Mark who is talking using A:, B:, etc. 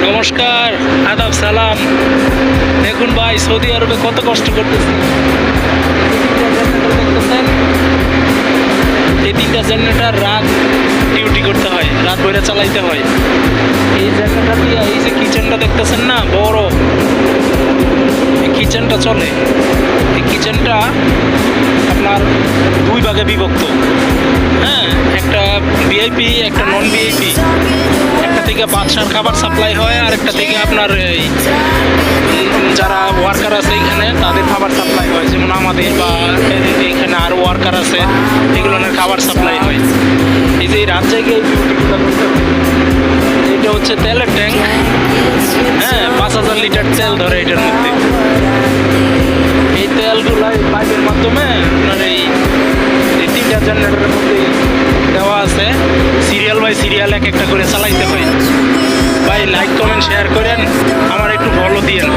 A: নমস্কার, আদাব, সালাম। দেখুন ভাই, সৌদি আরবে কত কষ্ট করতেছে। দেখতেছেন, এই তিনটা জেনারেটর রাত ডিউটি করতে হয়, রাত ভরে চালাইতে হয়। এই জেনারেটর দিয়ে এই যে কিচেনটা দেখতেছেন না, বড় এই কিচেনটা চলে। এই কিচেনটা আপনার দুই ভাগে বিভক্ত। হ্যাঁ, একটা ভিআইপি, একটা নন ভিআইপি। একটা থেকে বাদশার খাবার সাপ্লাই হয়, আর একটা থেকে আপনার এই যারা ওয়ার্কার আছে এখানে তাদের খাবার সাপ্লাই হয়, যেমন আমাদের বা এখানে আরও ওয়ার্কার আছে, এগুলোর খাবার সাপ্লাই হয়। এই যে রাত জায়গায় এটা হচ্ছে তেলের ট্যাঙ্ক। হ্যাঁ, 5,000 লিটার তেল ধরে এটার মধ্যে। এই তেলগুলো পাইপের মাধ্যমে আপনার এই তিনটা জেনারেটরের মধ্যে দেওয়া আছে। সিরিয়াল বাই সিরিয়াল এক একটা করে চালাইতে হয়। ভাই লাইক কমেন্ট শেয়ার করেন, আমার একটু ফলো দিয়েন।